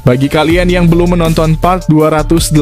Bagi kalian yang belum menonton part 289,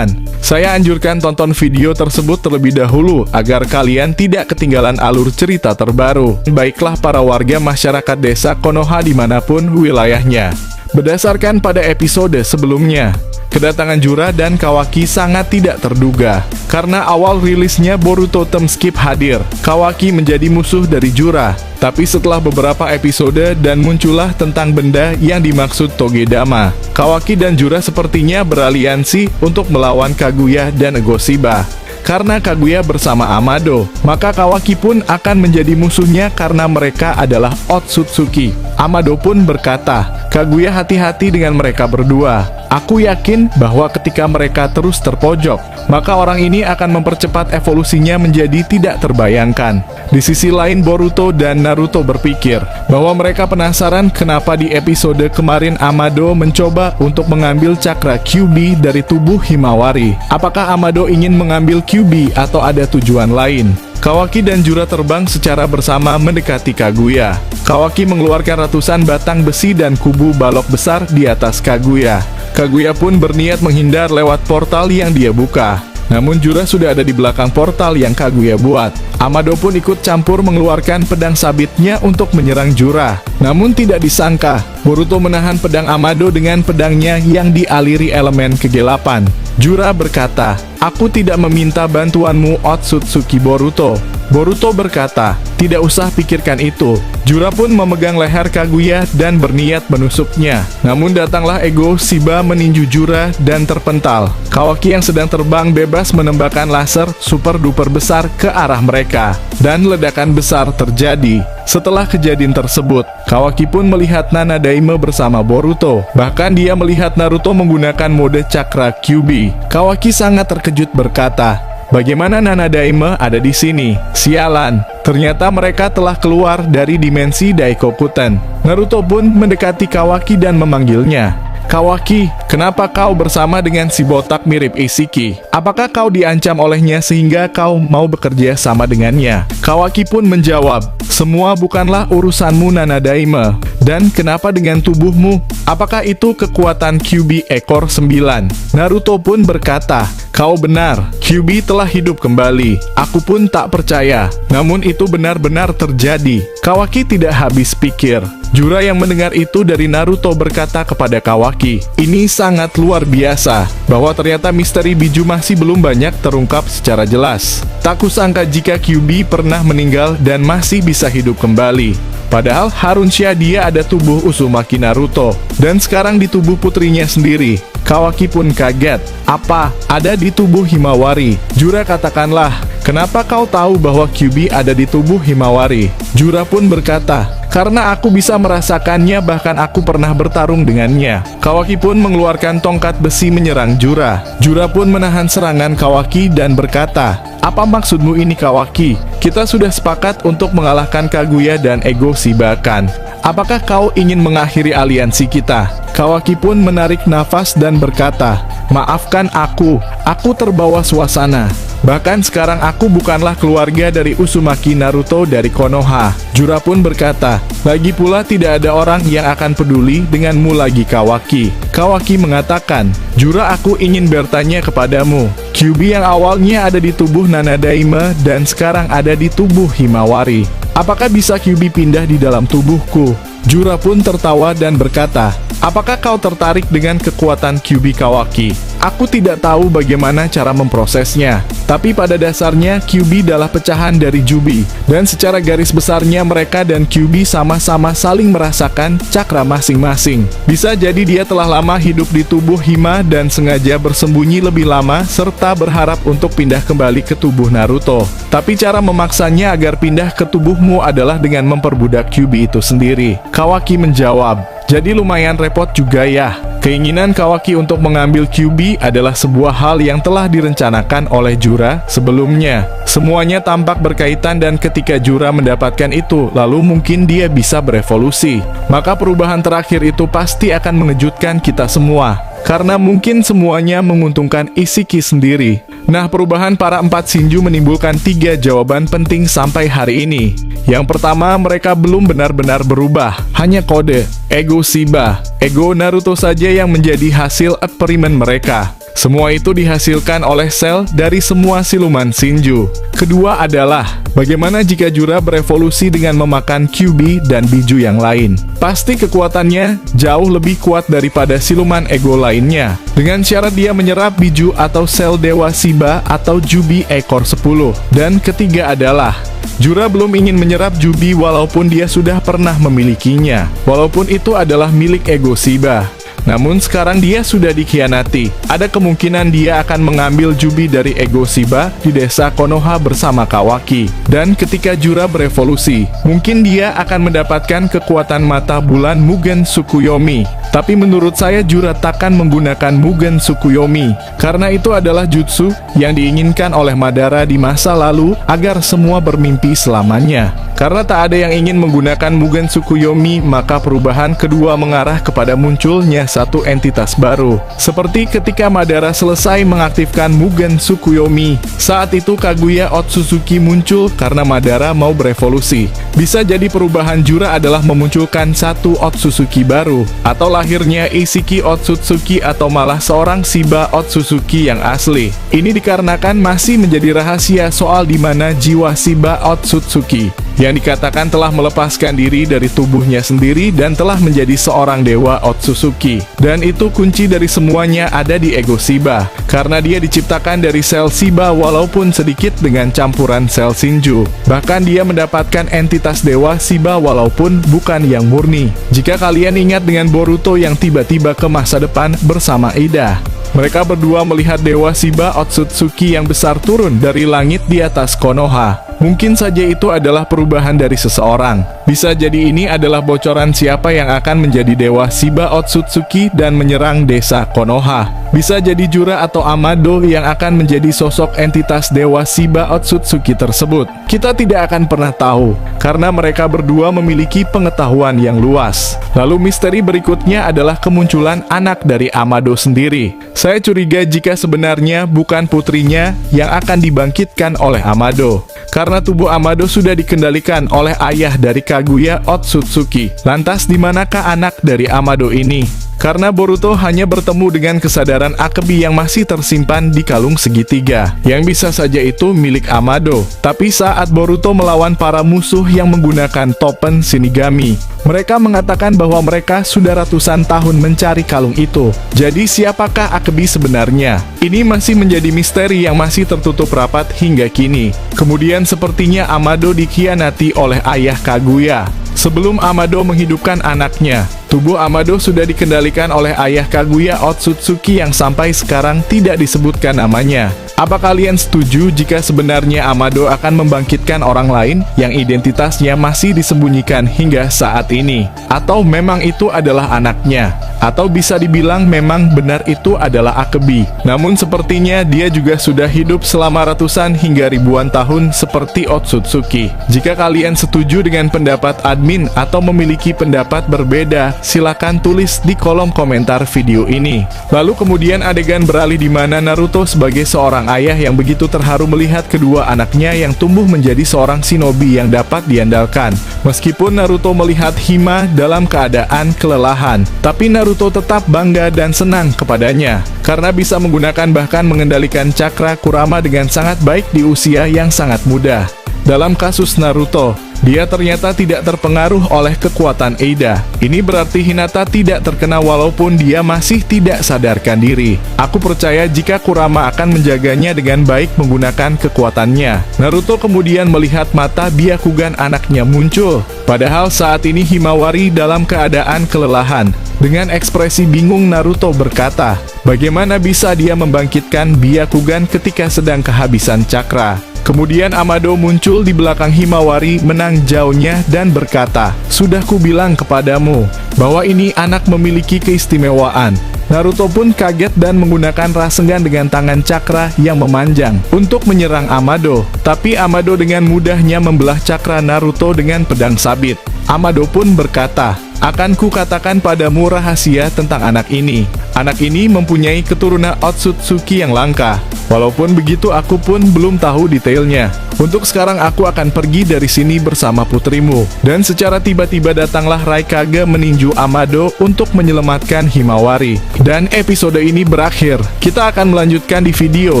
saya anjurkan tonton video tersebut terlebih dahulu agar kalian tidak ketinggalan alur cerita terbaru. Baiklah para warga masyarakat desa Konoha dimanapun wilayahnya. Berdasarkan pada episode sebelumnya, kedatangan Jura dan Kawaki sangat tidak terduga. Karena awal rilisnya Boruto Time Skip hadir, Kawaki menjadi musuh dari Jura. Tapi setelah beberapa episode dan muncullah tentang benda yang dimaksud Togedama, Kawaki dan Jura sepertinya beraliansi untuk melawan Kaguya dan Ego Shiba. Karena Kaguya bersama Amado, maka Kawaki pun akan menjadi musuhnya karena mereka adalah Otsutsuki. Amado pun berkata, "Kaguya hati-hati dengan mereka berdua. Aku yakin bahwa ketika mereka terus terpojok, maka orang ini akan mempercepat evolusinya menjadi tidak terbayangkan." Di sisi lain, Boruto dan Naruto berpikir bahwa mereka penasaran kenapa di episode kemarin Amado mencoba untuk mengambil cakra Kyuubi dari tubuh Himawari. Apakah Amado ingin mengambil Kyuubi atau ada tujuan lain? Kawaki dan Jura terbang secara bersama mendekati Kaguya. Kawaki mengeluarkan ratusan batang besi dan kubu balok besar di atas Kaguya. Kaguya pun berniat menghindar lewat portal yang dia buka. Namun Jura sudah ada di belakang portal yang Kaguya buat. Amado pun ikut campur mengeluarkan pedang sabitnya untuk menyerang Jura. Namun tidak disangka, Boruto menahan pedang Amado dengan pedangnya yang dialiri elemen kegelapan. Jura berkata, "Aku tidak meminta bantuanmu, Otsutsuki Boruto." Boruto berkata, "Tidak usah pikirkan itu." Jura pun memegang leher Kaguya dan berniat menusuknya. Namun datanglah Ego Shiba meninju Jura dan terpental. Kawaki yang sedang terbang bebas menembakkan laser super duper besar ke arah mereka. Dan ledakan besar terjadi. Setelah kejadian tersebut, Kawaki pun melihat Nanadaime bersama Boruto. Bahkan dia melihat Naruto menggunakan mode cakra Kyuubi. Kawaki sangat terkejut berkata, "Bagaimana Nanadaime ada di sini? Sialan, ternyata mereka telah keluar dari dimensi Daikokuten." Naruto pun mendekati Kawaki dan memanggilnya, "Kawaki, kenapa kau bersama dengan si botak mirip Isiki? Apakah kau diancam olehnya sehingga kau mau bekerja sama dengannya?" Kawaki pun menjawab, "Semua bukanlah urusanmu Nanadaime. Dan kenapa dengan tubuhmu? Apakah itu kekuatan Kyuubi ekor 9? Naruto pun berkata, "Kau benar, Kyuubi telah hidup kembali. Aku pun tak percaya. Namun itu benar-benar terjadi." Kawaki tidak habis pikir. Jura yang mendengar itu dari Naruto berkata kepada Kawaki, "Ini sangat luar biasa, bahwa ternyata misteri biju masih belum banyak terungkap secara jelas. Tak kusangka jika Kyuubi pernah meninggal dan masih bisa hidup kembali. Padahal harusnya dia ada tubuh Uzumaki Naruto, dan sekarang di tubuh putrinya sendiri." Kawaki pun kaget. "Apa? Ada di tubuh Himawari?" Jura katakanlah, "Kenapa kau tahu bahwa Kyuubi ada di tubuh Himawari?" Jura pun berkata, "Karena aku bisa merasakannya, bahkan aku pernah bertarung dengannya." Kawaki pun mengeluarkan tongkat besi menyerang Jura. Jura pun menahan serangan Kawaki dan berkata, "Apa maksudmu ini Kawaki? Kita sudah sepakat untuk mengalahkan Kaguya dan Ego Shiba kan? Apakah kau ingin mengakhiri aliansi kita?" Kawaki pun menarik nafas dan berkata, "Maafkan aku terbawa suasana. Bahkan sekarang aku bukanlah keluarga dari Uzumaki Naruto dari Konoha." Jura pun berkata, "Lagi pula tidak ada orang yang akan peduli denganmu lagi Kawaki." Kawaki mengatakan, "Jura, aku ingin bertanya kepadamu. Kyuubi yang awalnya ada di tubuh Nanadaime dan sekarang ada di tubuh Himawari. Apakah bisa Kyuubi pindah di dalam tubuhku?" Jura pun tertawa dan berkata, "Apakah kau tertarik dengan kekuatan Kyuubi Kawaki? Aku tidak tahu bagaimana cara memprosesnya. Tapi pada dasarnya Kyuubi adalah pecahan dari Jubi. Dan secara garis besarnya mereka dan Kyuubi sama-sama saling merasakan cakra masing-masing. Bisa jadi dia telah lama hidup di tubuh Hima dan sengaja bersembunyi lebih lama serta berharap untuk pindah kembali ke tubuh Naruto. Tapi cara memaksanya agar pindah ke tubuhmu adalah dengan memperbudak Kyuubi itu sendiri." Kawaki menjawab, "Jadi lumayan repot juga ya." Keinginan Kawaki untuk mengambil Kyuubi adalah sebuah hal yang telah direncanakan oleh Jura sebelumnya. Semuanya tampak berkaitan dan ketika Jura mendapatkan itu, lalu mungkin dia bisa berevolusi. Maka perubahan terakhir itu pasti akan mengejutkan kita semua. karena mungkin semuanya menguntungkan Isshiki sendiri. Nah, perubahan para 4 Shinju menimbulkan 3 jawaban penting sampai hari ini. Yang pertama, mereka belum benar-benar berubah, hanya kode, ego Shiba, ego Naruto saja yang menjadi hasil eksperimen mereka. Semua itu dihasilkan oleh sel dari semua siluman Shinju. Kedua adalah, bagaimana jika Jura berevolusi dengan memakan Kyuubi dan Biju yang lain? Pasti kekuatannya jauh lebih kuat daripada siluman ego lainnya. Dengan syarat dia menyerap Biju atau sel Dewa Shiba atau Jubi ekor 10. Dan ketiga adalah, Jura belum ingin menyerap Jubi walaupun dia sudah pernah memilikinya. Walaupun itu adalah milik ego Shiba. Namun sekarang dia sudah dikhianati. Ada kemungkinan dia akan mengambil Jubi dari ego Shiba di desa Konoha bersama Kawaki. Dan ketika Jura berevolusi, mungkin dia akan mendapatkan kekuatan mata bulan Mugen Tsukuyomi. Tapi menurut saya Jura takkan menggunakan Mugen Tsukuyomi, karena itu adalah jutsu yang diinginkan oleh Madara di masa lalu agar semua bermimpi selamanya. Karena tak ada yang ingin menggunakan Mugen Tsukuyomi, maka perubahan kedua mengarah kepada munculnya satu entitas baru. Seperti ketika Madara selesai mengaktifkan Mugen Tsukuyomi, saat itu Kaguya Otsutsuki muncul karena Madara mau berevolusi. Bisa jadi perubahan Jura adalah memunculkan satu Otsutsuki baru, atau lahirnya Isshiki Otsutsuki atau malah seorang Shiba Otsutsuki yang asli. Ini dikarenakan masih menjadi rahasia soal di mana jiwa Shiba Otsutsuki yang dikatakan telah melepaskan diri dari tubuhnya sendiri dan telah menjadi seorang dewa Otsutsuki. Dan itu kunci dari semuanya ada di ego Shiba, karena dia diciptakan dari sel Shiba walaupun sedikit dengan campuran sel Shinju. Bahkan dia mendapatkan entitas dewa Shiba walaupun bukan yang murni. Jika kalian ingat dengan Boruto yang tiba-tiba ke masa depan bersama Ida, mereka berdua melihat dewa Shiba Otsutsuki yang besar turun dari langit di atas Konoha. Mungkin saja itu adalah perubahan dari seseorang. Bisa jadi ini adalah bocoran siapa yang akan menjadi dewa Shiba Otsutsuki dan menyerang desa Konoha. Bisa jadi Jura atau Amado yang akan menjadi sosok entitas dewa Shiba Otsutsuki tersebut. Kita tidak akan pernah tahu, karena mereka berdua memiliki pengetahuan yang luas. Lalu misteri berikutnya adalah kemunculan anak dari Amado sendiri. Saya curiga jika sebenarnya bukan putrinya yang akan dibangkitkan oleh Amado, karena tubuh Amado sudah dikendalikan oleh ayah dari Kaguya Otsutsuki. Lantas di manakah anak dari Amado ini? Karena Boruto hanya bertemu dengan kesadaran Akebi yang masih tersimpan di kalung segitiga, yang bisa saja itu milik Amado. Tapi saat Boruto melawan para musuh yang menggunakan topen Shinigami, mereka mengatakan bahwa mereka sudah ratusan tahun mencari kalung itu. Jadi siapakah Akebi sebenarnya? Ini masih menjadi misteri yang masih tertutup rapat hingga kini. Kemudian sepertinya Amado dikhianati oleh ayah Kaguya. Sebelum Amado menghidupkan anaknya, tubuh Amado sudah dikendalikan oleh ayah Kaguya Otsutsuki yang sampai sekarang tidak disebutkan namanya. Apa kalian setuju jika sebenarnya Amado akan membangkitkan orang lain yang identitasnya masih disembunyikan hingga saat ini? Atau memang itu adalah anaknya? Atau bisa dibilang memang benar itu adalah Akebi? Namun sepertinya dia juga sudah hidup selama ratusan hingga ribuan tahun seperti Otsutsuki. Jika kalian setuju dengan pendapat admin atau memiliki pendapat berbeda, silakan tulis di kolom komentar video ini. Lalu kemudian adegan beralih di mana Naruto sebagai seorang ayah yang begitu terharu melihat kedua anaknya yang tumbuh menjadi seorang shinobi yang dapat diandalkan. Meskipun Naruto melihat Hima dalam keadaan kelelahan, tapi Naruto tetap bangga dan senang kepadanya, karena bisa menggunakan bahkan mengendalikan cakra Kurama dengan sangat baik di usia yang sangat muda. Dalam kasus Naruto, dia ternyata tidak terpengaruh oleh kekuatan Eida. Ini berarti Hinata tidak terkena walaupun dia masih tidak sadarkan diri. Aku percaya jika Kurama akan menjaganya dengan baik menggunakan kekuatannya. Naruto kemudian melihat mata Byakugan anaknya muncul. Padahal saat ini Himawari dalam keadaan kelelahan. Dengan ekspresi bingung Naruto berkata, bagaimana bisa dia membangkitkan Byakugan ketika sedang kehabisan cakra? Kemudian Amado muncul di belakang Himawari menangjaunya dan berkata, sudah kubilang kepadamu bahwa ini anak memiliki keistimewaan. Naruto pun kaget dan menggunakan Rasengan dengan tangan cakra yang memanjang untuk menyerang Amado. Tapi Amado dengan mudahnya membelah cakra Naruto dengan pedang sabit. Amado pun berkata, akan kukatakan padamu rahasia tentang anak ini. Anak ini mempunyai keturunan Otsutsuki yang langka. Walaupun begitu, aku pun belum tahu detailnya. Untuk sekarang aku akan pergi dari sini bersama putrimu. Dan secara tiba-tiba datanglah Raikage meninju Amado untuk menyelamatkan Himawari. Dan episode ini berakhir. Kita akan melanjutkan di video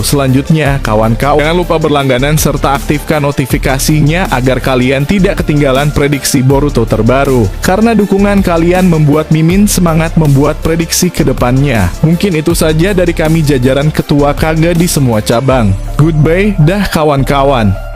selanjutnya, kawan-kawan. Jangan lupa berlangganan serta aktifkan notifikasinya agar kalian tidak ketinggalan prediksi Boruto terbaru. Karena dukungan kalian membuat Mimin semangat membuat prediksi ke depannya. Mungkin itu saja dari kami jajaran ketua Kage di semua cabang. Goodbye, dah kawan-kawan.